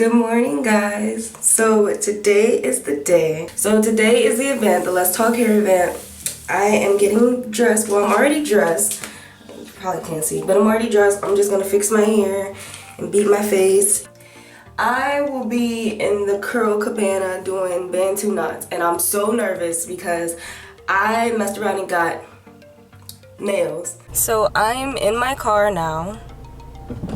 Good morning, guys. So today is the day. So today is the event, the Let's Talk Hair event. I am getting dressed. Well, I'm already dressed. You probably can't see, but I'm already dressed. I'm just gonna fix my hair and beat my face. I will be in the curl cabana doing Bantu knots, and I'm so nervous because I messed around and got nails. So I'm in my car now,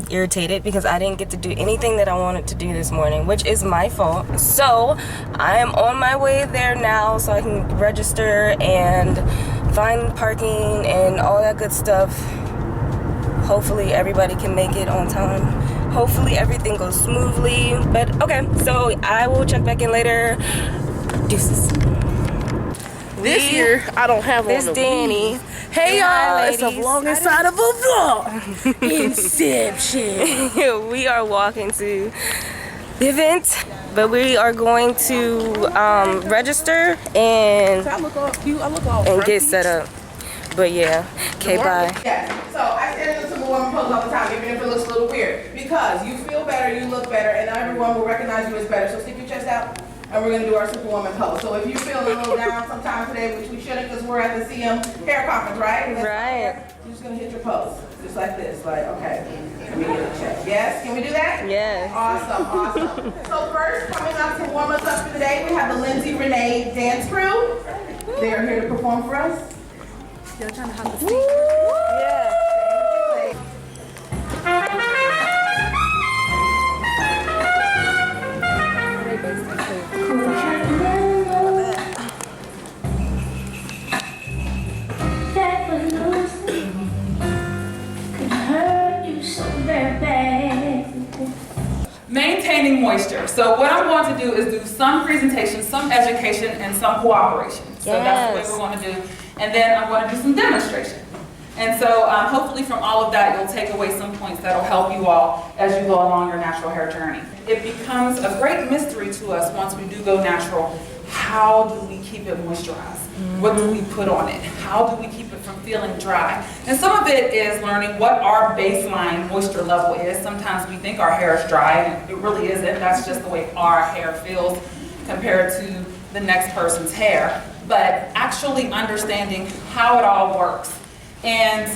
irritated because I didn't get to do anything that I wanted to do this morning, which is my fault. So I am on my way there now so I can register and find parking and all that good stuff. Hopefully everybody can make it on time. Hopefully everything goes smoothly. But okay, so I will check back in later. Deuces. This year, I don't have this on the Danny. weave. Hey y'all, it's a vlog inside of a vlog. Inception. We are walking to the event, but we are going to register and I look all cute. I look all and get set up. But yeah, okay, bye. Yes. So I stand in the Superwoman pose all the time, even if it looks a little weird. Because you feel better, you look better, and everyone will recognize you as better. So stick your chest out, and we're gonna do our Superwoman pose. So if you feel a little down sometime today, which we shouldn't because we're at the CM hair conference, right? Right. You're just gonna hit your pose. Just like this. Like, okay, let me get a check. Yes? Can we do that? Yes. Awesome, awesome. So first, coming up to warm us up for today, we have the Lindsay Renee Dance Crew. They are here to perform for us. They're trying to hop the seat. Yeah. Maintaining moisture. So what I'm going to do is do some presentation, some education, and some cooperation. So that's the way we're going to do. And then I'm going to do some demonstration. And so hopefully from all of that, you'll take away some points that will help you all as you go along your natural hair journey. It becomes a great mystery to us once we do go natural. How do we keep it moisturized? What do we put on it? How do we keep it from feeling dry? And some of it is learning what our baseline moisture level is. Sometimes we think our hair is dry, and it really isn't. That's just the way our hair feels compared to the next person's hair. But actually understanding how it all works. And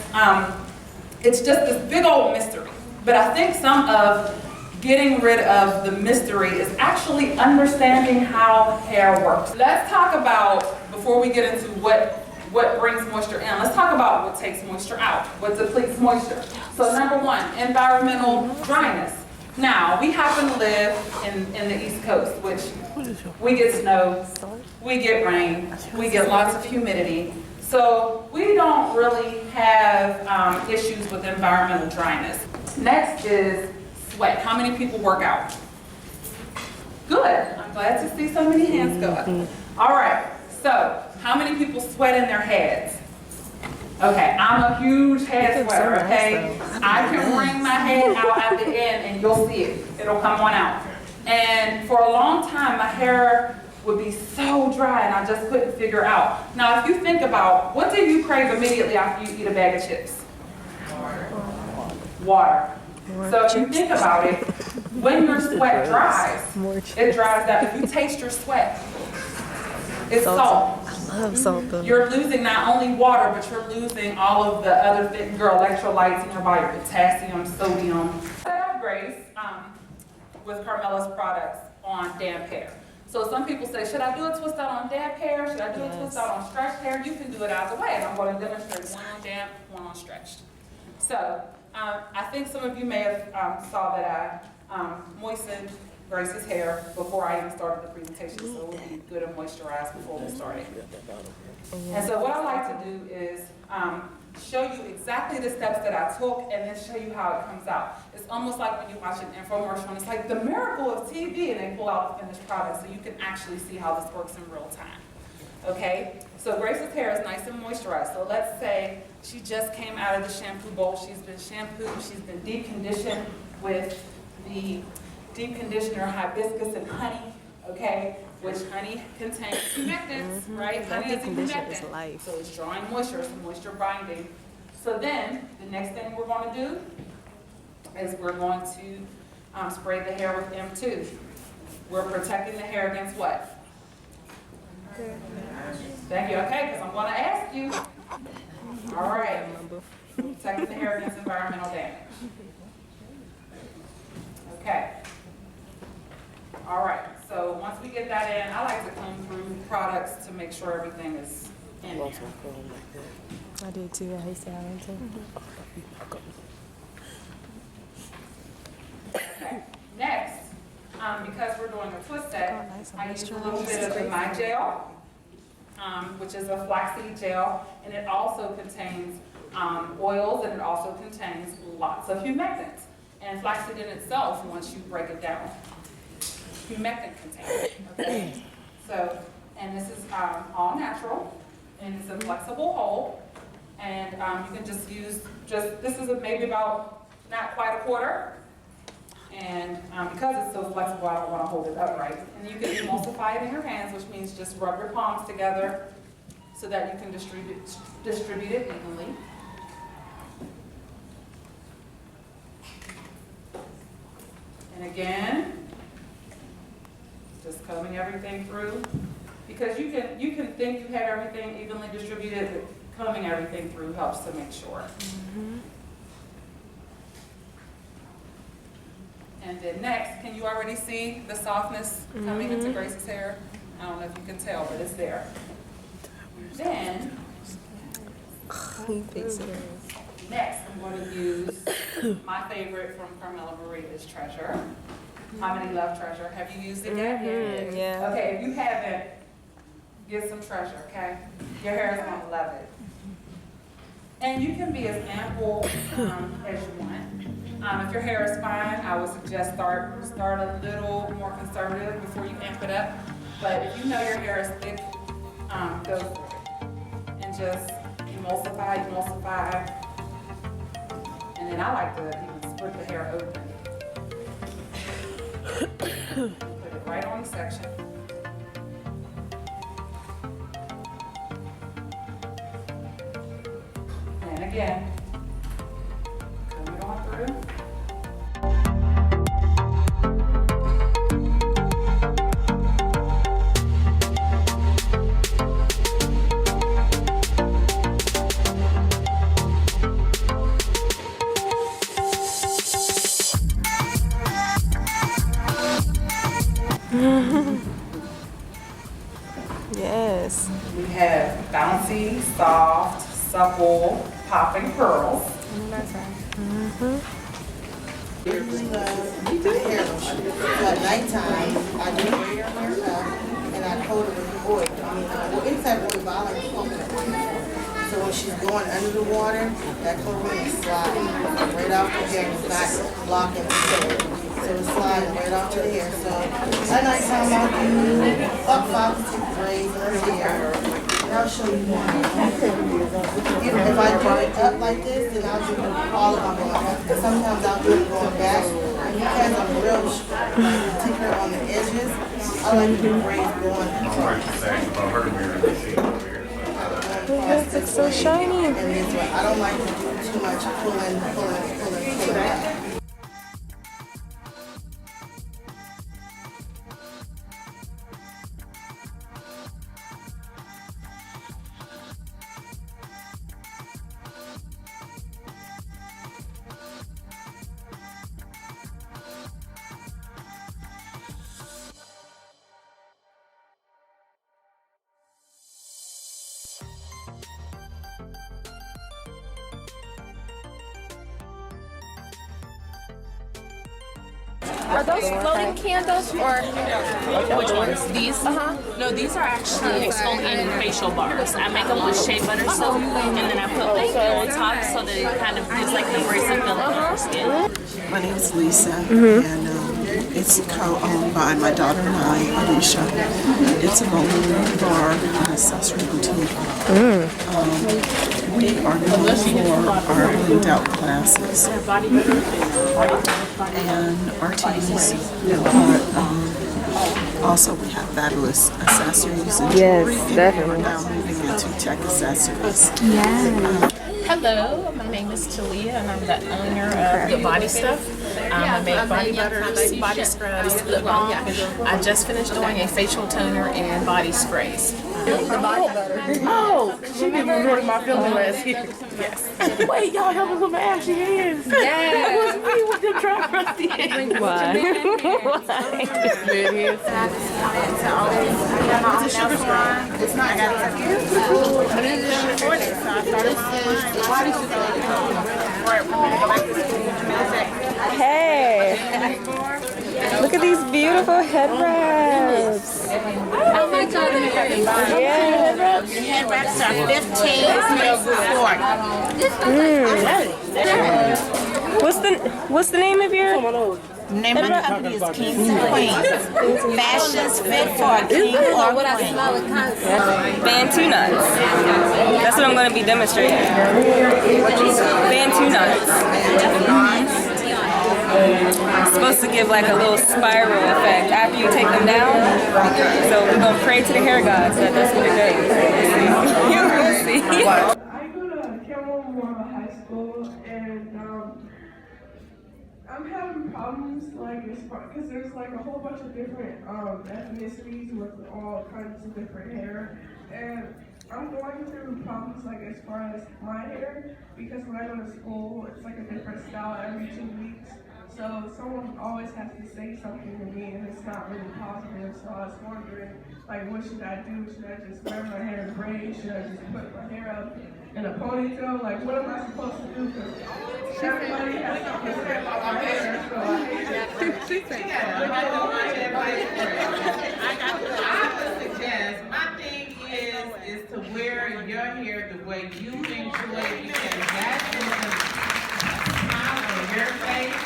it's just this big old mystery. But I think some of getting rid of the mystery is actually understanding how hair works. Let's talk about, before we get into what brings moisture in, let's talk about what takes moisture out, what depletes moisture. So number one, environmental dryness. Now, we happen to live in the East Coast, which we get snow, we get rain, we get lots of humidity. So we don't really have issues with environmental dryness. Next is sweat. How many people work out? Good. I'm glad to see so many hands go up. All right. So how many people sweat in their heads? Okay, I'm a huge head sweater, okay? I can wring my head out at the end and you'll see it. It'll come on out. And for a long time, my hair would be so dry and I just couldn't figure out. Now, if you think about, what do you crave immediately after you eat a bag of chips? Water. So if you think about it, when your sweat dries, it dries out. If you taste your sweat, it's salt. I love salt though. You're losing not only water, but you're losing all of the other your electrolytes in your body, potassium, sodium. Set up Grace with Carmela's products on damp hair. So some people say, should I do a twist out on damp hair? Should I do a twist out on stretched hair? You can do it either way, and I'm going to demonstrate one on damp, one on stretched. So I think some of you may have saw that I moistened Grace's hair before I even started the presentation, so it would be good and moisturized before we started. And so what I like to do is show you exactly the steps that I took and then show you how it comes out. It's almost like when you watch an infomercial and it's like the miracle of TV and they pull out the finished product so you can actually see how this works in real time. Okay, so Grace's hair is nice and moisturized. So let's say she just came out of the shampoo bowl. She's been shampooed, she's been deep conditioned with the deep conditioner hibiscus and honey, okay? Which honey contains humectants, right? Honey is a humectant, so it's drawing moisture, it's moisture binding. So then, the next thing we're going to do is we're going to spray the hair with M2. We're protecting the hair against what? Thank you. Okay, because I'm going to ask you. All right. Protecting the hair against environmental damage. Okay. All right. So once we get that in, I like to comb through products to make sure everything is in there. I did too. I used to have one too. Okay. Next, because we're doing a twist set, I use a little bit of the My Gel, which is a flaxseed gel, and it also contains oils, and it also contains lots of humectants. And flaxseed in itself, once you break it down, humectant contains. Okay. So, and this is all natural, and it's a flexible hull, and you can just use this is maybe about not quite a quarter. And because it's so flexible, I don't want to hold it upright. And you can emulsify it in your hands, which means just rub your palms together so that you can distribute it evenly. And again, just combing everything through. Because you can think you have everything evenly distributed, but combing everything through helps to make sure. And then next, can you already see the softness coming into Grace's hair? I don't know if you can tell, but it's there. Then, next I'm going to use my favorite from Carmela Maria's Treasure. How many love Treasure? Have you used it yet? Yeah. Okay, if you haven't, get some Treasure, okay? Your hair is going to love it. And you can be as ample as you want. If your hair is fine, I would suggest start a little more conservative before you amp it up. But if you know your hair is thick, go for it. And just emulsify. And then I like to even split the hair open. Put it right on the section. And again, comb it on through. Yes. We have bouncy, soft, supple, popping curls. At nighttime, I do wear your hair up and I coat it with oil. Well, inside oil, but I like coconut oil. So when she's going under the water, that coconut is sliding right off the hair and not blocking the hair. So it's sliding right off to the hair. So at nighttime, I'll do up 5 to 6 braids in her hair. And I'll show you more. If I do it up like this, then I'll do all of them going up. Sometimes I'll do it going back. And because I'm real particular on the edges, I like to do braids going Yes, it's so shiny. and this way. I don't like to do too much pulling back. Are those floating candles or which ones? These? No, these are actually exfoliating facial bars. I make them with shea butter soap and then I put oil on top so that it kind of gives like the abrasive feeling on your skin. My name is Lisa, and it's co-owned by my daughter and I, Alicia. It's a ballroom bar and accessory boutique. We are known for our blinged out classes and our teas, but also we have fabulous accessories and jewelry. Definitely. We're now moving into tech accessories. Hello, my name is Talia and I'm the owner of The Body Stuff. I make body butter, body scrubs, lip balm. I just finished doing a facial toner and body sprays. Oh, she didn't hurt my feelings last year. Yes. Wait, y'all help us with my ashy hands. Yeah. That was me with the dry crusty hands. Why? It's not Hey, look at these beautiful head wraps. Yeah, head wraps are 15 What's the name of your? Name of the company is Kings and Queens. Fashions fit for a king or queen. Bantu nuts. That's what I'm going to be demonstrating. Bantu nuts. It's supposed to give like a little spiral effect after you take them down. So we're going to pray to the hair gods that that's what it does. You'll see. I go to Cameron Memorial High School, and I'm having problems like because there's like a whole bunch of different ethnicities with all kinds of different hair, and I'm going through problems like as far as my hair, because when I go to school it's like a different style every 2 weeks. So someone always has to say something to me, and it's not really positive. So I was wondering, like, what should I do? Should I just wear my hair in braids? Should I just put my hair up in a ponytail? Like, what am I supposed to do? Because everybody has something to say about my hair, so I hate it. I would suggest, my thing is to wear your hair the way you enjoy it, because that's what the smile on your face.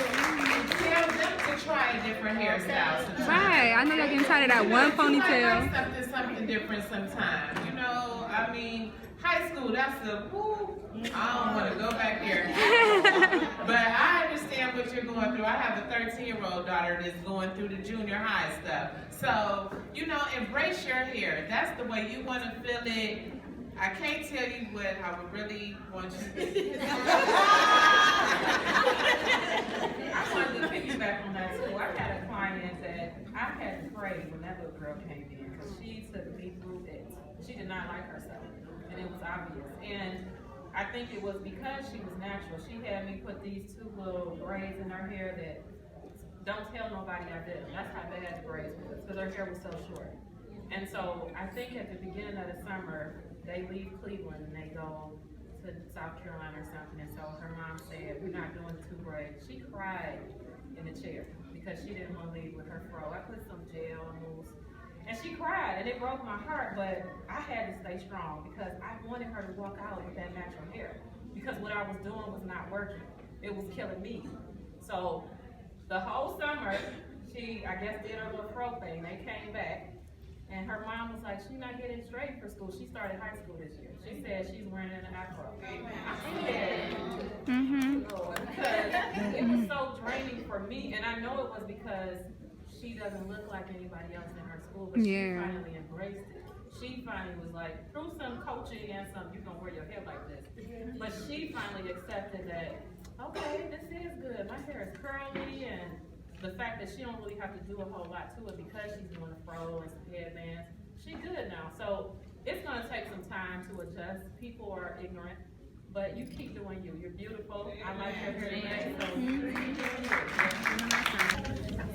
Tell them to try different hairstyles. Right, I know y'all getting tired of that one ponytail. Something different sometimes. You know, I mean, high school, that's the woo. I don't want to go back there. But I understand what you're going through. I have a 13-year-old daughter that's going through the junior high stuff. So, you know, embrace your hair. That's the way you want to feel it. I can't tell you what I would really want you to do. I wanted to piggyback on that too. I had a client that I had to pray when that little girl came in, because she took me through it. She did not like herself, and it was obvious. And I think it was because she was natural. She had me put these 2 little braids in her hair that don't tell nobody I did them. That's how bad the braids was, because her hair was so short. And so I think at the beginning of the summer, they leave Cleveland and they go to South Carolina or something. And so her mom said, we're not doing 2 braids. She cried in the chair because she didn't want to leave with her fro. I put some gel and mousse, and she cried, and it broke my heart, but I had to stay strong because I wanted her to walk out with that natural hair, because what I was doing was not working. It was killing me. So the whole summer, she, I guess, did her little fro thing. They came back. And her mom was like, she's not getting straight for school. She started high school this year. She said she's wearing an afro. I said, because it was so draining for me. And I know it was because she doesn't look like anybody else in her school, but she finally embraced it. She finally was like, through some coaching and some, you're going to wear your hair like this. But she finally accepted that, okay, this is good. My hair is curly, and the fact that she don't really have to do a whole lot to it because she's doing a fro and some headbands, she good now. So it's gonna take some time to adjust. People are ignorant, but you keep doing you. You're beautiful. I like your hair today.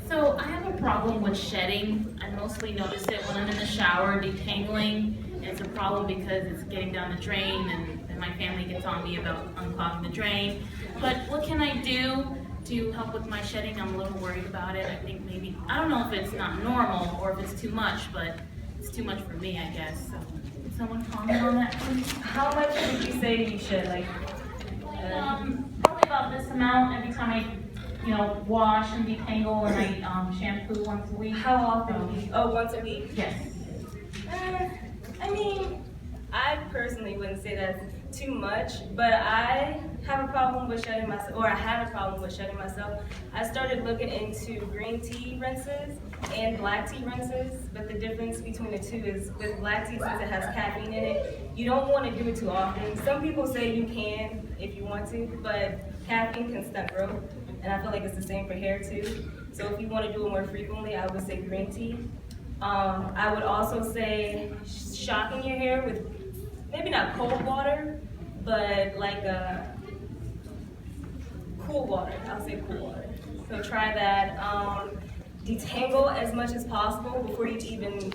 So I have a problem with shedding. I mostly notice it when I'm in the shower, detangling. It's a problem because it's getting down the drain, and my family gets on me about unclogging the drain. But what can I do to help with my shedding? I'm a little worried about it. I think maybe, I don't know if it's not normal or if it's too much, but it's too much for me, I guess. So, can someone comment on that, please? How much would you say you should, like? Probably about this amount every time I, wash and detangle, and I shampoo once a week. How often? Once a week? Yes. I mean, I personally wouldn't say that's too much, but I have a problem with shedding myself, or I had a problem with shedding myself. I started looking into green tea rinses and black tea rinses, but the difference between the two is with black tea, since it has caffeine in it, you don't want to do it too often. Some people say you can if you want to, but caffeine can stunt growth. and I feel like it's the same for hair too. So if you want to do it more frequently, I would say green tea. I would also say shocking your hair with maybe not cold water, but like cool water. I'll say cool water. So try that. Detangle as much as possible before you even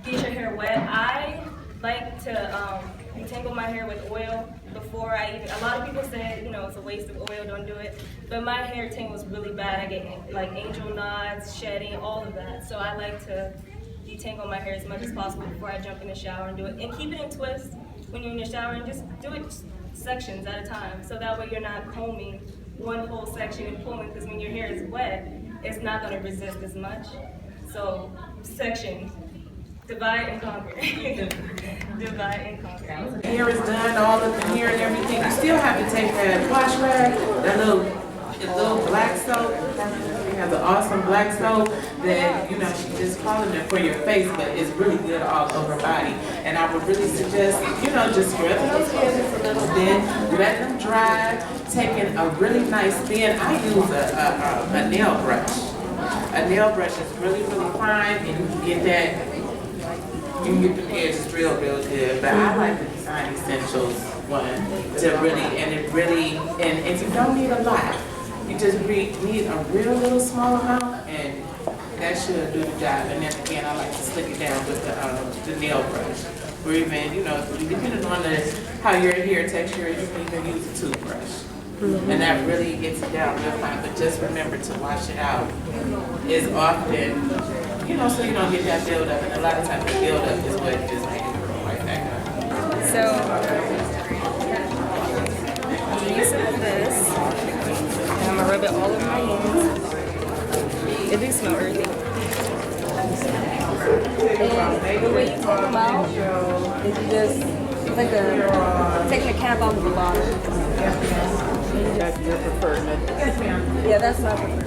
get your hair wet. I like to detangle my hair with oil before I even, a lot of people say, you know, it's a waste of oil, don't do it. But my hair tangles really bad. I get like angel knots, shedding, all of that. So I like to detangle my hair as much as possible before I jump in the shower and do it. And keep it in twists when you're in the shower and just do it sections at a time. So that way you're not combing one whole section and pulling, because when your hair is wet, it's not going to resist as much. So sections. Divide and conquer. Divide and conquer. Hair is done, all of the hair and everything. You still have to take that wash rag, that little black soap. We have the awesome black soap that, you know, she's just calling it for your face, but it's really good all over body. And I would really suggest, you know, just scrub those hairs just a little bit, let them dry, taking a really nice thin. I use a nail brush. A nail brush is really, really fine, and you can get that. You can get the edges real good, but I like the Design Essentials one to really, and you don't need a lot. You just need a real little small amount, and that should do the job. And then again, I like to slick it down with the nail brush. Or even, you know, depending on how your hair texture is, you can even use a toothbrush. And that really gets it down real fine, but just remember to wash it out as often, you know, so you don't get that buildup. And a lot of times the buildup is what just makes it grow right back up. So, I'm using this, and I'm gonna rub it all over my hands. It do smell earthy. And the way you take them out is you just, it's like taking the cap off of the bottle. That's your preferred method? Yes, ma'am. Yeah, that's my preferred.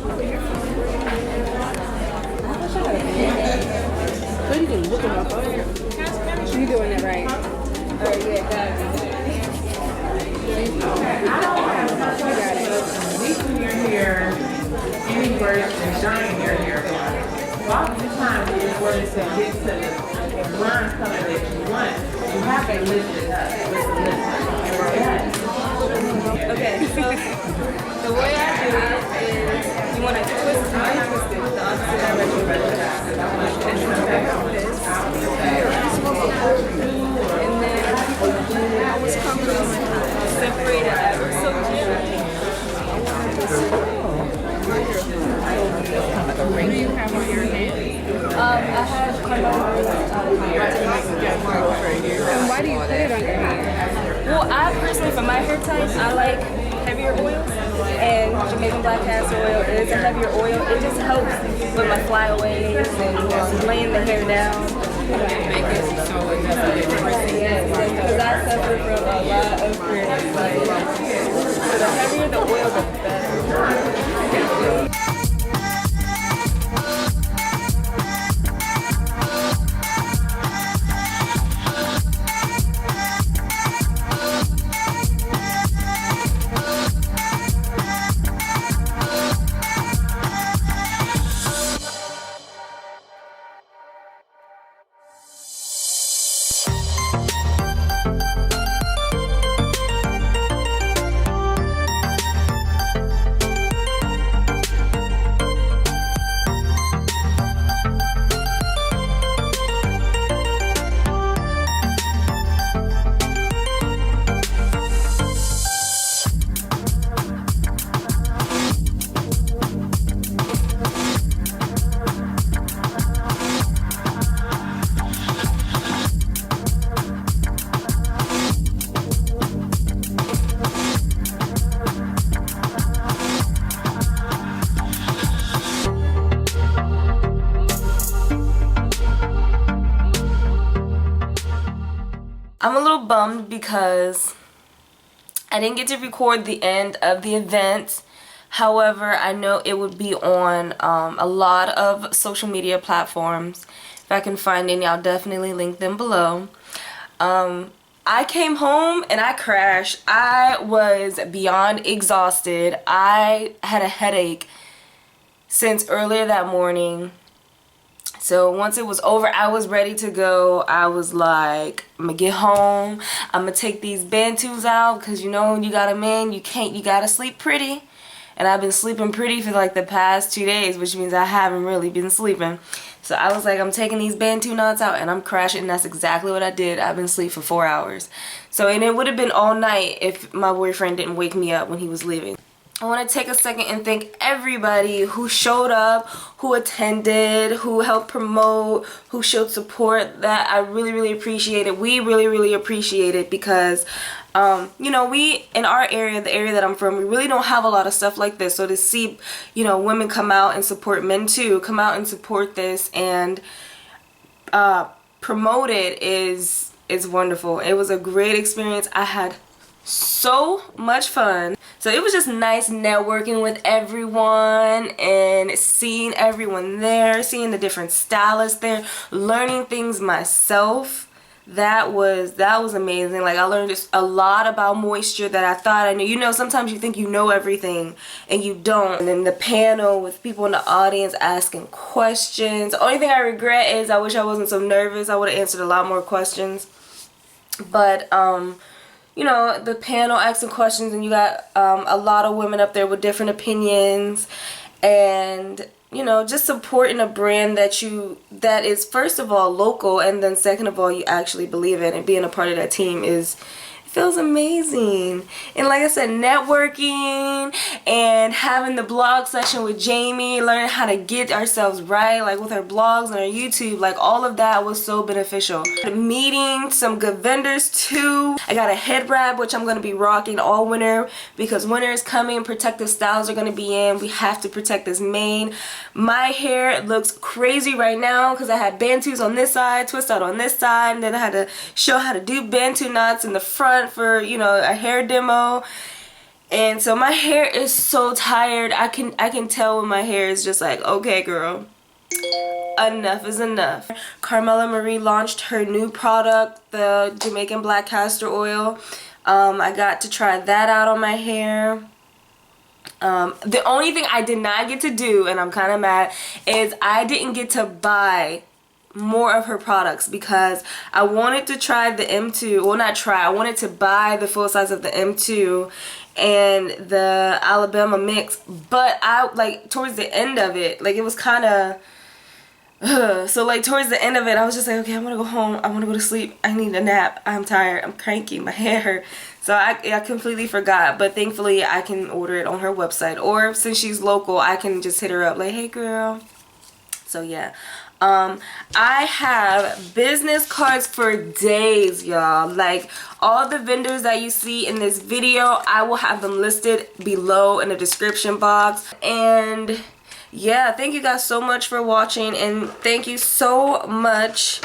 So you can look them up on here. You're doing it right. Alright, yeah, got it. Leaving your hair any worse than dyeing your hair. Oftentimes, in order to get to the blonde color that you want, you have to lift it up with the lift. Okay, so the way I do it is you want to twist it, the opposite direction. And then I was separate it ever so gently. What do you have on your hand? I have And why do you put it on your hand? Well, I personally, for my hair type, I like heavier oils, and Jamaican black castor oil is a heavier oil. It just helps with my flyaways and laying the hair down. Because I suffer from a lot of frizz. So the heavier the oil, the better. I'm a little bummed because I didn't get to record the end of the event. However, I know it would be on a lot of social media platforms. If I can find any, I'll definitely link them below. I came home and I crashed. I was beyond exhausted. I had a headache since earlier that morning. So once it was over, I was ready to go. I was like, I'm gonna get home. I'm gonna take these Bantus out because you know when you got a man, you gotta sleep pretty. And I've been sleeping pretty for like the past 2 days, which means I haven't really been sleeping. So I was like, I'm taking these Bantu knots out and I'm crashing, and that's exactly what I did. I've been asleep for 4 hours. So, and it would have been all night if my boyfriend didn't wake me up when he was leaving. I want to take a second and thank everybody who showed up, who attended, who helped promote, who showed support. That I really, really appreciate it. We really, really appreciate it because, you know, we, in our area, the area that I'm from, we really don't have a lot of stuff like this. So to see, you know, women come out and support, men too, come out and support this and promote it is wonderful. It was a great experience. I had so much fun. So it was just nice networking with everyone and seeing everyone there, seeing the different stylists there, learning things myself. That was amazing. Like, I learned just a lot about moisture that I thought I knew. You know, sometimes you think you know everything and you don't. And then the panel with people in the audience asking questions. The only thing I regret is I wish I wasn't so nervous. I would have answered a lot more questions. But you know, the panel asking questions, and you got a lot of women up there with different opinions, and you know, just supporting a brand that is first of all local, and then second of all you actually believe in, and being a part of that team feels amazing. And like I said, networking and having the blog session with Jamie, learning how to get ourselves right, like with our blogs and our YouTube, like all of that was so beneficial. Meeting some good vendors too. I got a head wrap which I'm going to be rocking all winter because winter is coming. Protective styles are going to be in. We have to protect this mane. My hair looks crazy right now because I had Bantus on this side, twist out on this side, and then I had to show how to do Bantu knots in the front for, you know, a hair demo. And so my hair is so tired. I can tell when my hair is just like, okay girl, enough is enough. Carmela Marie launched her new product, the Jamaican black castor oil. I got to try that out on my hair. The only thing I did not get to do, and I'm kind of mad, is I didn't get to buy more of her products because I wanted to try the M2, well not try, I wanted to buy the full size of the M2 and the Alabama mix, but I, like, towards the end of it, like, it was kind of so like towards the end of it I was just like, okay, I want to go home, I want to go to sleep, I need a nap, I'm tired, I'm cranky, my hair hurt. So I completely forgot, but thankfully I can order it on her website, or since she's local I can just hit her up like, hey girl. So yeah, I have business cards for days, y'all. Like, all the vendors that you see in this video, I will have them listed below in the description box. And yeah, thank you guys so much for watching, and thank you so much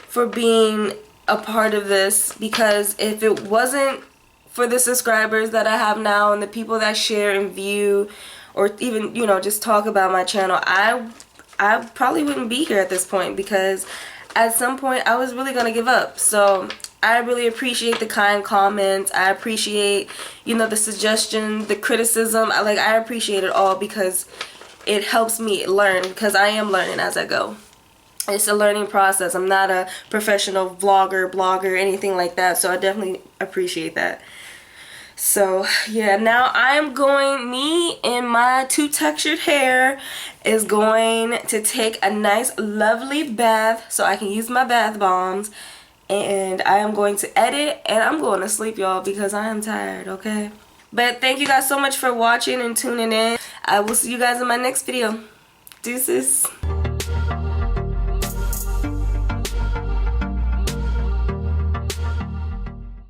for being a part of this, because if it wasn't for the subscribers that I have now and the people that share and view, or even, you know, just talk about my channel, I probably wouldn't be here at this point, because at some point I was really gonna give up. So I really appreciate the kind comments. I appreciate, you know, the suggestion, the criticism. I appreciate it all because it helps me learn, because I am learning as I go. It's a learning process. I'm not a professional vlogger, blogger, anything like that, so I definitely appreciate that. So yeah, now I'm going, me and my two textured hair is going to take a nice lovely bath so I can use my bath bombs, and I am going to edit and I'm going to sleep, y'all, because I am tired, okay? But thank you guys so much for watching and tuning in. I will see you guys in my next video. Deuces.